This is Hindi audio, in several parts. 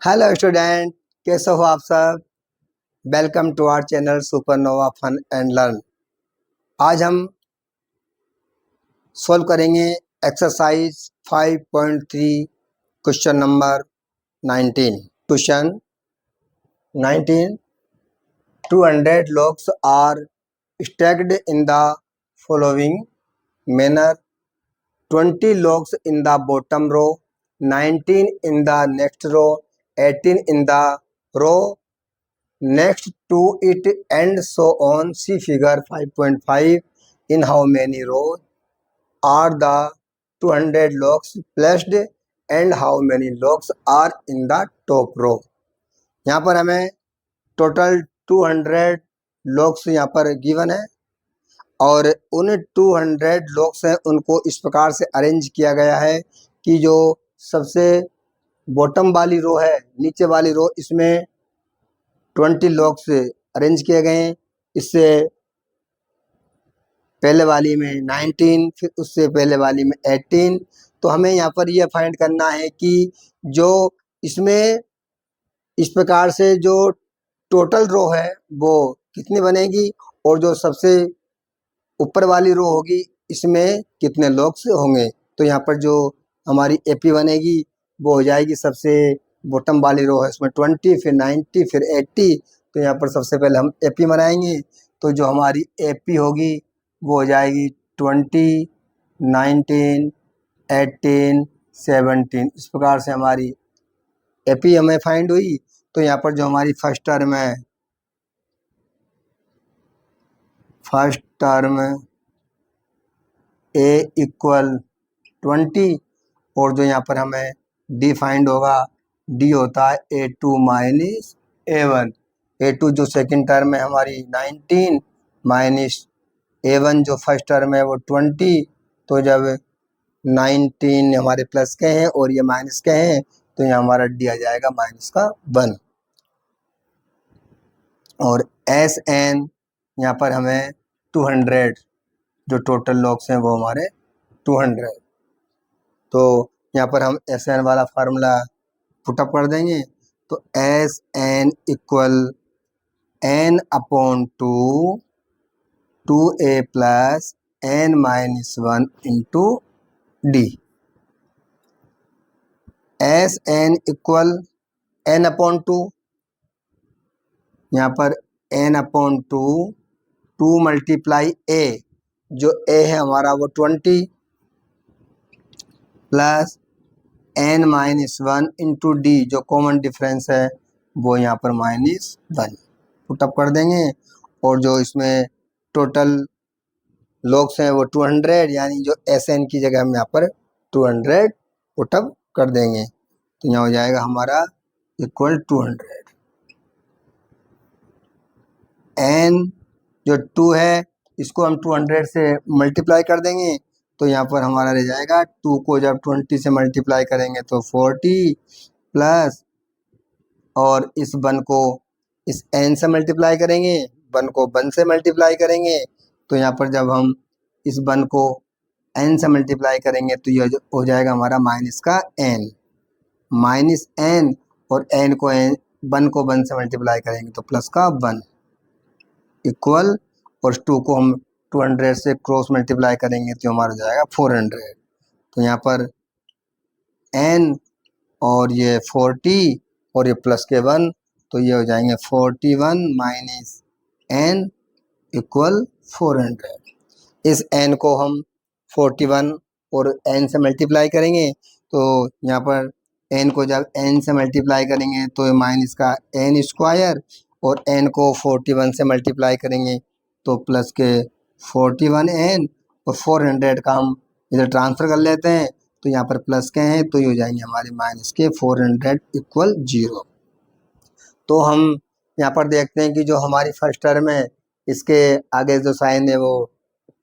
हेलो स्टूडेंट, कैसे हो आप सब। Welcome to our channel supernova fun and learn. आज हम सॉल्व करेंगे exercise 5.3 question number 19। Question 19, 200 logs are stacked in the following manner: 20 logs in the bottom row, 19 in the next row, 18 in the row next to it, and so on. See figure 5.5. In how many rows are the 200 logs placed and how many logs are in the top row? यहाँ पर हमें टोटल 200 logs यहाँ पर गिवन है और उन 200 logs हैं उनको इस प्रकार से अरेंज किया गया है कि जो सबसे बॉटम वाली रो है, नीचे वाली रो, इसमें 20 लॉग्स अरेंज किए गए हैं। इससे पहले वाली में 19, फिर उससे पहले वाली में 18। तो हमें यहाँ पर यह फाइंड करना है कि जो इसमें इस प्रकार से जो टोटल रो है वो कितनी बनेगी और जो सबसे ऊपर वाली रो होगी इसमें कितने लॉग्स होंगे। तो यहाँ पर जो हमारी एपी बनेगी वो हो जाएगी, सबसे बॉटम वाली रो है उसमें 20, फिर 90, फिर 80। तो यहाँ पर सबसे पहले हम एपी बनाएंगे। तो जो हमारी एपी होगी वो हो जाएगी 20, 19, 18, 17। इस प्रकार से हमारी एपी हमें फाइंड हुई। तो यहाँ पर जो हमारी फर्स्ट टर्म है, फर्स्ट टर्म ए इक्वल 20 और जो यहाँ पर हमें डी फाइंड होगा, डी होता है A2 माइनस A1। A2 जो सेकंड टर्म है हमारी 19 माइनस A1 जो फर्स्ट टर्म है वो 20। तो जब 19 हमारे प्लस के हैं और ये माइनस के हैं तो यहाँ हमारा डी आ जाएगा माइनस का 1। और एस एन यहाँ पर हमें 200 जो टोटल लॉग्स हैं वो हमारे 200। तो यहाँ पर हम एस एन वाला फार्मूला पुटअप कर देंगे। तो S N equal N upon 2 A plus N minus 1 into D. S N equal N upon 2, यहाँ पर एन अपॉन 2 मल्टीप्लाई ए, जो ए है हमारा वो 20 plus N minus 1 into D, जो कॉमन डिफरेंस है वो यहाँ पर -1 पुटअप कर देंगे। और जो इसमें टोटल लॉग्स हैं वो 200, यानी जो एस एन की जगह हम यहाँ पर 200 पुटअप कर देंगे। तो यहाँ हो जाएगा हमारा इक्वल 200। एन जो 2 है इसको हम 200 से मल्टीप्लाई कर देंगे। तो यहाँ पर हमारा रह जाएगा 2 को जब 20 से मल्टीप्लाई करेंगे तो 40 प्लस, और इस 1 को इस n से मल्टीप्लाई करेंगे, 1 को 1 से मल्टीप्लाई करेंगे। तो यहाँ पर जब हम इस 1 को n से मल्टीप्लाई करेंगे तो ये हो जाएगा हमारा माइनस का n, माइनस n, और n को 1 को 1 से मल्टीप्लाई करेंगे तो प्लस का 1 इक्वल, और 2 को हम 200 से क्रॉस मल्टीप्लाई करेंगे तो हमारा हो जाएगा 400। तो यहाँ पर n और ये 40 और ये प्लस के 1, तो ये हो जाएंगे 41 माइनस n इक्वल 400। इस n को हम 41 और n से मल्टीप्लाई करेंगे तो यहाँ पर n को जब n से मल्टीप्लाई करेंगे तो माइनस का n स्क्वायर, और n को 41 से मल्टीप्लाई करेंगे तो प्लस के 41n, और 400 का हम इधर ट्रांसफ़र कर लेते हैं तो यहाँ पर प्लस के हैं तो ये हो जाएंगे हमारे माइनस के 400 इक्वल 0। तो हम यहाँ पर देखते हैं कि जो हमारी फर्स्ट टर्म है इसके आगे जो साइन है वो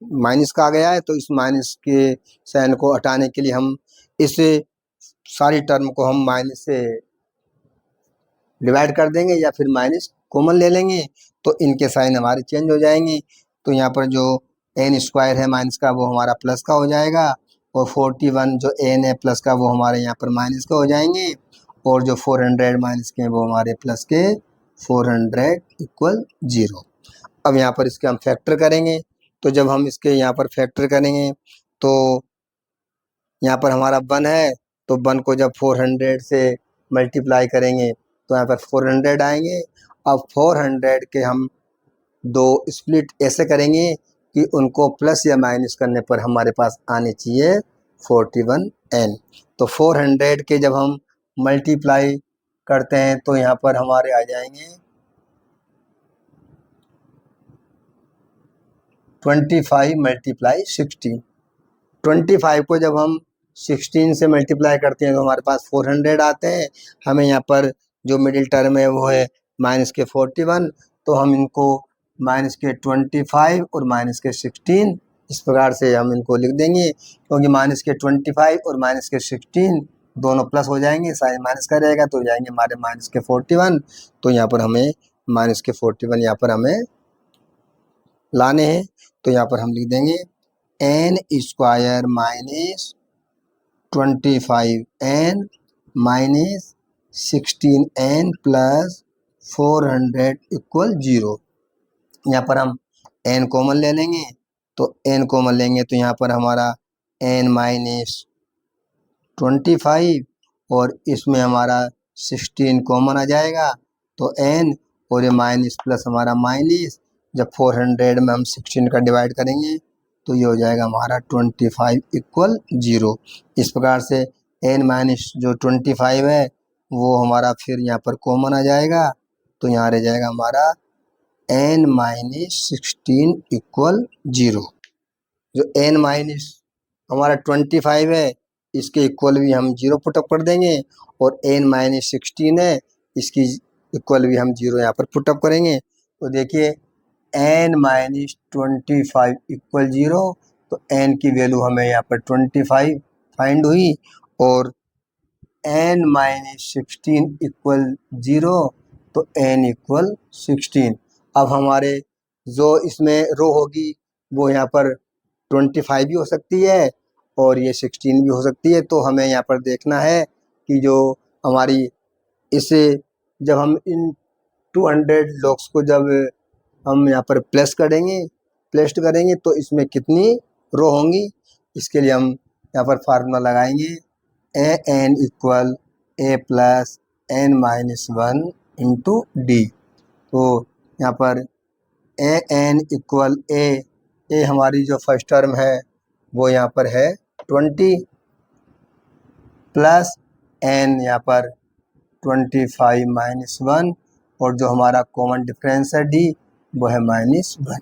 माइनस का आ गया है। तो इस माइनस के साइन को हटाने के लिए हम इस सारी टर्म को हम माइनस से डिवाइड कर देंगे या फिर माइनस कॉमन ले लेंगे, तो इनके साइन हमारे चेंज हो जाएंगे। तो यहाँ पर जो एन स्क्वायर है माइनस का वो हमारा प्लस का हो जाएगा, और 41 जो एन है प्लस का वो हमारे यहाँ पर माइनस का हो जाएंगे। और जो 400 माइनस के हैं वो हमारे प्लस के 400 इक्वल 0। अब यहाँ पर इसके हम फैक्टर करेंगे, तो जब हम इसके यहाँ पर फैक्टर करेंगे तो यहाँ पर हमारा 1 है, तो 1 को जब 400 से मल्टीप्लाई करेंगे तो यहाँ पर 400 आएंगे। अब 400 के हम दो स्प्लिट ऐसे करेंगे कि उनको प्लस या माइनस करने पर हमारे पास आने चाहिए 41n। तो 400 के जब हम मल्टीप्लाई करते हैं तो यहाँ पर हमारे आ जाएंगे 25 मल्टीप्लाई 16। 25 को जब हम 16 से मल्टीप्लाई करते हैं तो हमारे पास 400 आते हैं। हमें यहाँ पर जो मिडिल टर्म है वो है माइनस के 41, तो हम इनको माइनस के 25 और माइनस के 16 इस प्रकार से हम इनको लिख देंगे, क्योंकि माइनस के 25 और माइनस के 16 दोनों प्लस हो जाएंगे, साइन माइनस का रहेगा तो हो जाएंगे हमारे माइनस के 41। तो यहाँ पर हमें माइनस के 41 यहाँ पर हमें लाने हैं, तो यहाँ पर हम लिख देंगे n square minus 25n minus 16n plus 400 equal 0। यहाँ पर हम n कॉमन ले लेंगे, तो n कॉमन लेंगे तो यहाँ पर हमारा n माइनस 25 और इसमें हमारा 16 कॉमन आ जाएगा, तो n और ये माइनस प्लस हमारा माइनस, जब 400 में हम 16 का डिवाइड करेंगे तो ये हो जाएगा हमारा 25 इक्वल 0। इस प्रकार से n माइनस जो 25 है वो हमारा फिर यहाँ पर कॉमन आ जाएगा, तो यहाँ रह जाएगा हमारा n माइनस 16 इक्वल 0। जो n माइनस हमारा 25 है इसके इक्वल भी हम 0 पुटअप कर देंगे, और n माइनस 16 है इसकी इक्वल भी हम 0 यहाँ पर पुटअप करेंगे। तो देखिए n माइनस 25 इक्वल 0, तो n की वैल्यू हमें यहाँ पर 25 फाइंड हुई, और n माइनस 16 इक्वल 0, तो n इक्वल 16। अब हमारे जो इसमें रो होगी वो यहाँ पर 25 भी हो सकती है और ये 16 भी हो सकती है। तो हमें यहाँ पर देखना है कि जो हमारी इसे जब हम इन 200 लॉग्स को जब हम यहाँ पर प्लेस्ट करेंगे तो इसमें कितनी रो होंगी। इसके लिए हम यहाँ पर फार्मूला लगाएंगे A N equal A plus N minus 1 into D. तो यहाँ पर ए एन इक्वल ए हमारी जो फर्स्ट टर्म है वो यहाँ पर है 20 प्लस एन यहाँ पर 25 माइनस 1, और जो हमारा कॉमन डिफरेंस है डी वो है -1।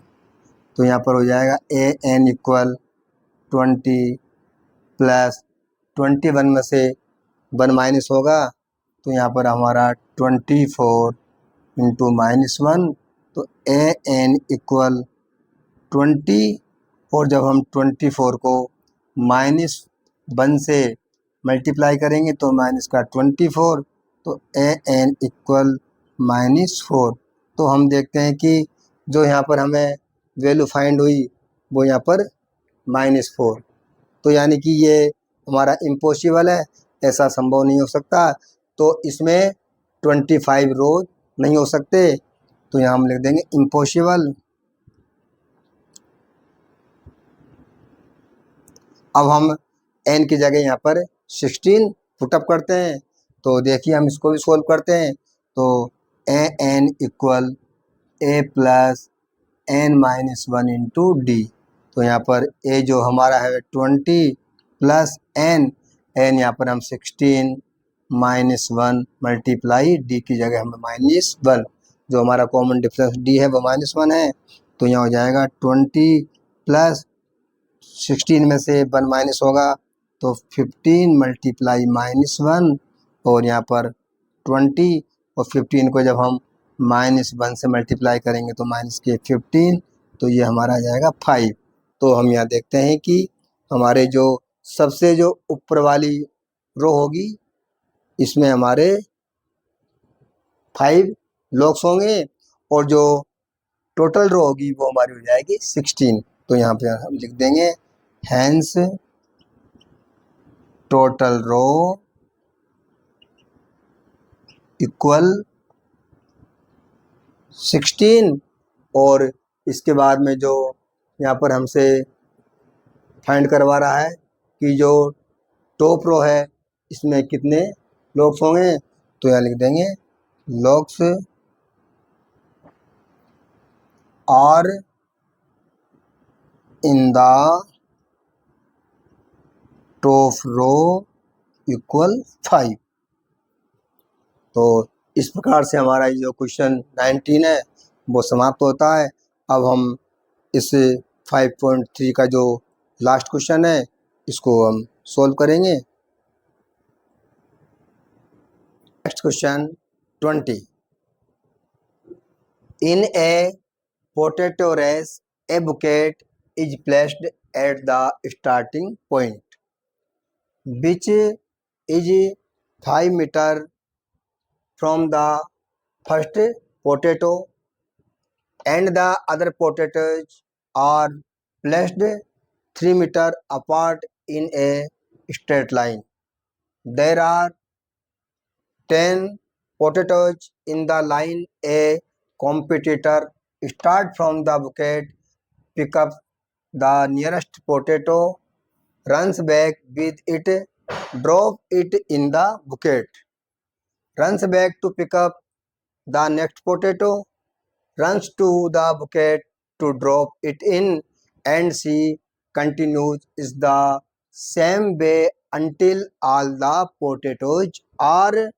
तो यहाँ पर हो जाएगा ए एन इक्वल 20 प्लस 21 में से 1 माइनस होगा, तो यहाँ पर हमारा 24 इंटू -1, तो ए एन इक्वल 20, और जब हम 24 को -1 से मल्टीप्लाई करेंगे तो माइनस का 24, तो ए एन इक्वल -4। तो हम देखते हैं कि जो यहाँ पर हमें वैल्यू फाइंड हुई वो यहाँ पर -4, तो यानी कि ये हमारा इम्पॉसिबल है, ऐसा संभव नहीं हो सकता। तो इसमें 25 रोज नहीं हो सकते, तो यहाँ हम लिख देंगे इम्पॉसिबल। अब हम n की जगह यहाँ पर 16 पुटअप करते हैं, तो देखिए हम इसको भी सोल्व करते हैं। तो A N equal A plus N minus 1 into D. तो यहाँ पर ए जो हमारा है 20 प्लस एन यहाँ पर हम 16 -1 मल्टीप्लाई डी की जगह हमें -1, जो हमारा कॉमन डिफरेंस डी है वो -1 है। तो यहाँ हो जाएगा 20 प्लस 16 में से 1 माइनस होगा तो 15 मल्टीप्लाई -1, और यहाँ पर 20 और 15 को जब हम -1 से मल्टीप्लाई करेंगे तो माइनस के 15, तो ये हमारा आ जाएगा 5। तो हम यहाँ देखते हैं कि हमारे जो सबसे जो ऊपर वाली रो होगी इसमें हमारे 5 लॉग्स होंगे, और जो टोटल रो होगी वो हमारी हो जाएगी 16। तो यहाँ पे हम लिख देंगे हैंस टोटल रो इक्वल 16 और इसके बाद में जो यहाँ पर हमसे फाइंड करवा रहा है कि जो टॉप रो है इसमें कितने लॉग्स होंगे, तो यहाँ लिख देंगे logs are in the top row equal 5। तो इस प्रकार से हमारा जो क्वेश्चन 19 है वो समाप्त होता है। अब हम इस 5.3 का जो लास्ट क्वेश्चन है इसको हम सोल्व करेंगे। Next question 20। In a potato race a bucket is placed at the starting point which is 5 meter from the first potato and the other potatoes are placed 3 meter apart in a straight line. There are 10 potatoes in the line. A competitor start from the bucket, pick up the nearest potato, runs back with it, drop it in the bucket, runs back to pick up the next potato, runs to the bucket to drop it in, and she continues is the same way until all the potatoes are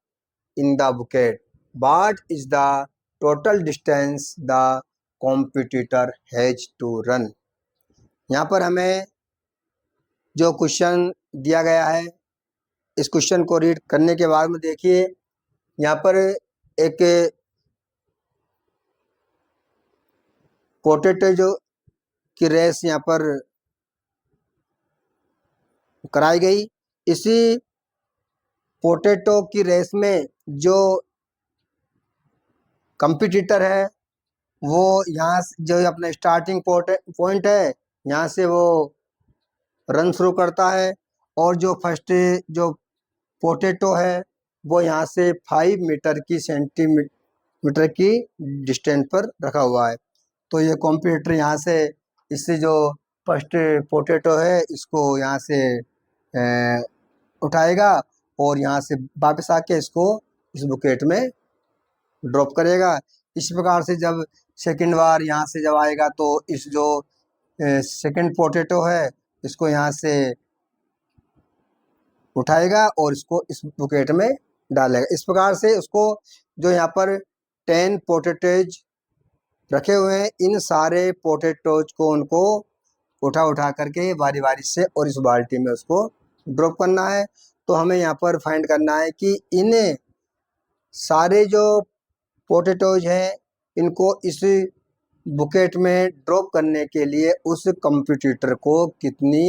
in the bucket. What is the total distance the competitor has to run? यहाँ पर हमें जो क्वेश्चन दिया गया है इस क्वेश्चन को रीड करने के बाद में देखिए यहाँ पर एक पोटैटो जो की रेस यहाँ पर कराई गई। इसी पोटैटो की रेस में जो कंपटीटर है वो यहाँ जो अपना स्टार्टिंग पॉइंट है यहाँ से वो रन शुरू करता है और जो फर्स्ट जो पोटैटो है वो यहाँ से 5 मीटर की सेंटीमीटर की डिस्टेंस पर रखा हुआ है। तो ये कंप्यूटर यहाँ से इससे जो फर्स्ट पोटैटो है इसको यहाँ से उठाएगा और यहाँ से वापस आके इसको इस बुकेट में ड्रॉप करेगा। इस प्रकार से जब सेकंड बार यहाँ से जब आएगा तो इस जो सेकंड पोटैटो है इसको यहाँ से उठाएगा और इसको इस बुकेट में डालेगा। इस प्रकार से उसको जो यहाँ पर 10 पोटैटोज रखे हुए हैं इन सारे पोटैटोज को उनको उठा करके बारी बारी से और इस बाल्टी में उसको ड्रॉप करना है। तो हमें यहाँ पर फाइंड करना है कि इन सारे जो पोटैटोज हैं इनको इस बुकेट में ड्रॉप करने के लिए उस कंपटीटर को कितनी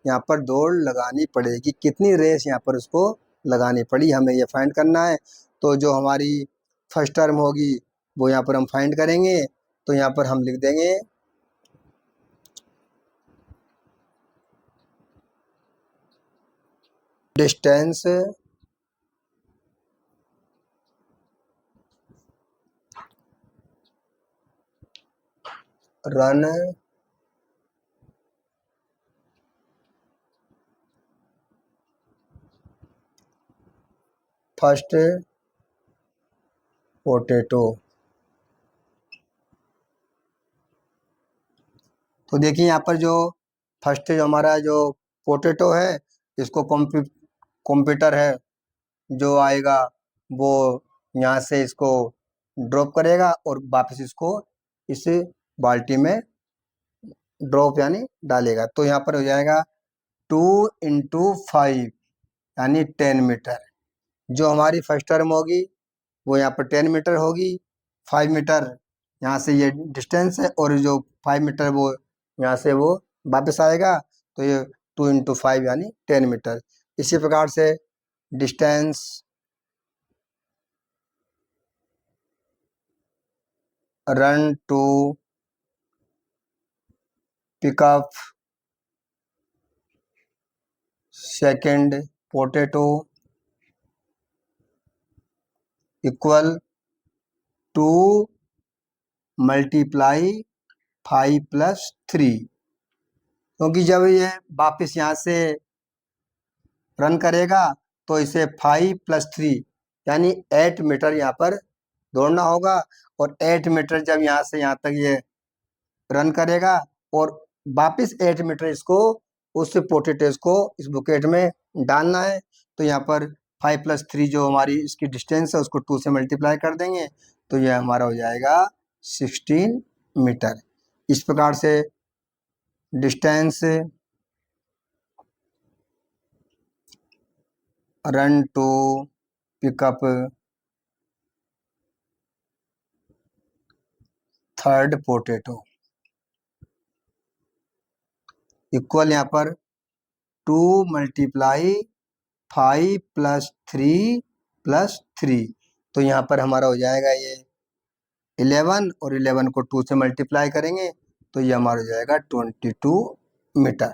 यहाँ पर दौड़ लगानी पड़ेगी, कितनी रेस यहाँ पर उसको लगानी पड़ी, हमें ये फाइंड करना है। तो जो हमारी फर्स्ट टर्म होगी वो यहाँ पर हम फाइंड करेंगे। तो यहाँ पर हम लिख देंगे डिस्टेंस रन फर्स्ट पोटैटो। तो देखिए यहाँ पर जो फर्स्ट जो हमारा जो पोटैटो है इसको कंप्यूटर है जो आएगा वो यहाँ से इसको ड्रॉप करेगा और वापस इसको इस बाल्टी में ड्रॉप यानी डालेगा। तो यहाँ पर हो जाएगा 2 × 5 यानी 10 मीटर। जो हमारी फर्स्ट टर्म होगी वो यहाँ पर 10 मीटर होगी, 5 मीटर यहाँ से ये डिस्टेंस है और जो 5 मीटर वो यहाँ से वो वापस आएगा। तो ये 2 × 5 यानी 10 मीटर। इसी प्रकार से distance run to pick up second potato equal 2 multiply 5 plus 3, क्योंकि जब ये वापस यहाँ से रन करेगा तो इसे 5 प्लस 3 यानी 8 मीटर यहाँ पर दौड़ना होगा। और 8 मीटर जब यहाँ से यहाँ तक ये रन करेगा और वापस 8 मीटर इसको उस पोटेटोज को इस बुकेट में डालना है, तो यहाँ पर 5 प्लस 3 जो हमारी इसकी डिस्टेंस है उसको 2 से मल्टीप्लाई कर देंगे, तो यह हमारा हो जाएगा 16 मीटर। इस प्रकार से distance run to pick up third potato equal यहाँ पर 2 मल्टीप्लाई 5 प्लस 3 प्लस 3, तो यहाँ पर हमारा हो जाएगा ये 11 और 11 को 2 से मल्टीप्लाई करेंगे तो ये हमारा हो जाएगा 22 मीटर।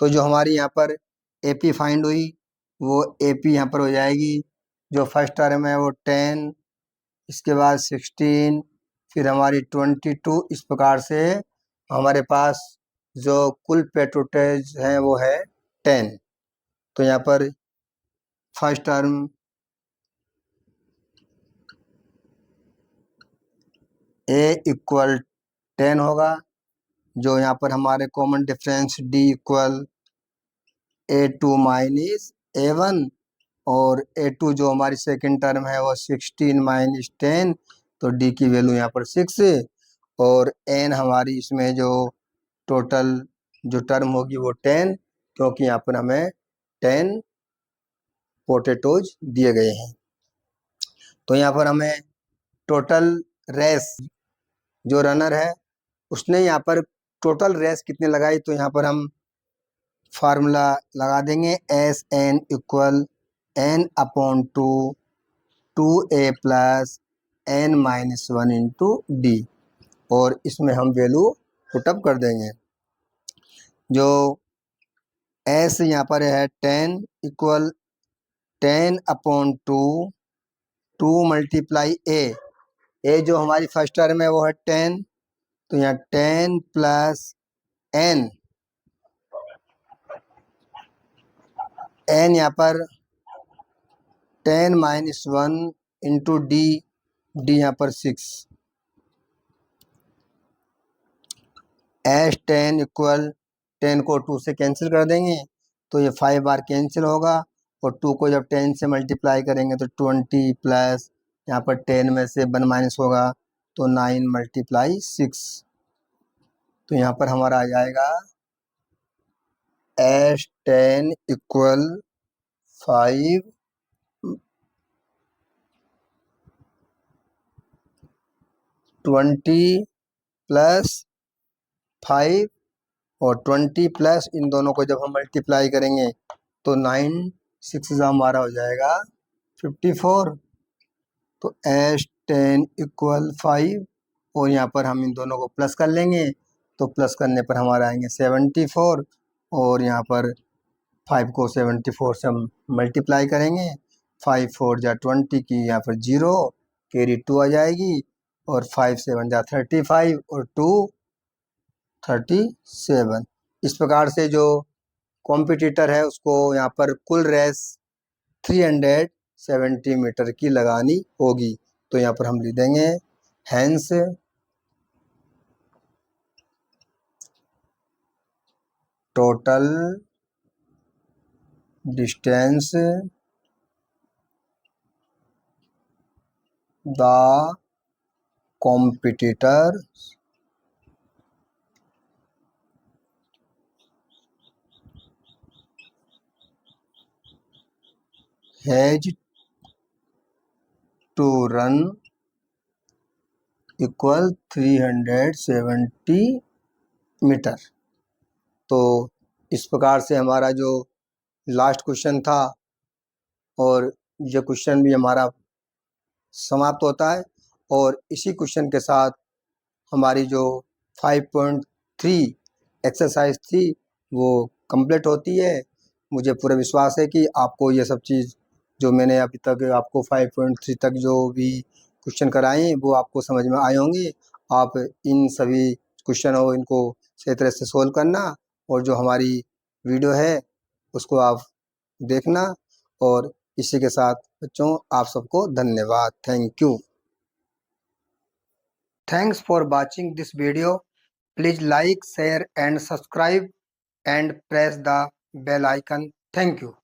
तो जो हमारी यहाँ पर एपी फाइंड हुई वो एपी यहाँ पर हो जाएगी, जो फर्स्ट टर्म है वो 10, इसके बाद 16, फिर हमारी 22। इस प्रकार से हमारे पास जो कुल पोटैटोज हैं वो है 10। तो यहाँ पर फर्स्ट टर्म ए इक्वल 10 होगा, जो यहाँ पर हमारे common difference D equal A2 minus A1, और A2 जो हमारी सेकंड टर्म है वो 16 माइनस 10, तो डी की वैल्यू यहाँ पर 6, और एन हमारी इसमें जो टोटल जो टर्म होगी वो 10, क्योंकि यहाँ पर हमें 10 पोटैटोज दिए गए हैं। तो यहाँ पर हमें टोटल रेस जो रनर है उसने यहाँ पर टोटल रेस कितने लगाई, तो यहाँ पर हम फार्मूला लगा देंगे S N equal N upon 2 plus N minus 1 into D, और इसमें हम वैल्यू पुटअप कर देंगे। जो एस यहाँ पर है 10 इक्वल 10 अपॉन 2 मल्टीप्लाई ए जो हमारी फर्स्ट टर्म है वो है 10, तो यहाँ 10 प्लस एन यहाँ पर 10 माइनस 1 इंटू डी यहाँ पर 6, एस 10 इक्वल 10 को 2 से कैंसिल कर देंगे तो ये 5 बार कैंसिल होगा, और 2 को जब 10 से मल्टीप्लाई करेंगे तो 20 प्लस यहाँ पर 10 में से 1 माइनस होगा तो 9 मल्टीप्लाई 6, तो यहाँ पर हमारा आ जाएगा एस 10 इक्वल 5 20 प्लस 5 और 20 प्लस इन दोनों को जब हम मल्टीप्लाई करेंगे तो 9 6 हमारा हो जाएगा 54, तो एस 10 इक्वल 5, और यहाँ पर हम इन दोनों को प्लस कर लेंगे तो प्लस करने पर हमारा आएंगे 74, और यहाँ पर 5 को 74 से हम मल्टीप्लाई करेंगे, 5 4 जा 20 की यहाँ पर 0 कैरी 2 आ जाएगी, और 5 7 जा 35 और 2 37। इस प्रकार से जो कॉम्पिटिटर है उसको यहाँ पर कुल रेस 370 मीटर की लगानी होगी। तो यहाँ पर हम लिख देंगे hence total distance the competitor has to run equal 370 metre. तो इस प्रकार से हमारा जो लास्ट क्वेश्चन था और ये क्वेश्चन भी हमारा समाप्त होता है, और इसी क्वेश्चन के साथ हमारी जो 5.3 एक्सरसाइज थी वो कंप्लीट होती है। मुझे पूरा विश्वास है कि आपको ये सब चीज़ जो मैंने अभी तक आपको 5.3 तक जो भी क्वेश्चन कराए वो आपको समझ में आए होंगे। आप इन सभी क्वेश्चन हो इनको सही तरह से सोल्व करना, और जो हमारी वीडियो है उसको आप देखना। और इसी के साथ बच्चों आप सबको धन्यवाद। Thank you. Thanks for watching this video. Please like, share and subscribe and press the bell icon. Thank you.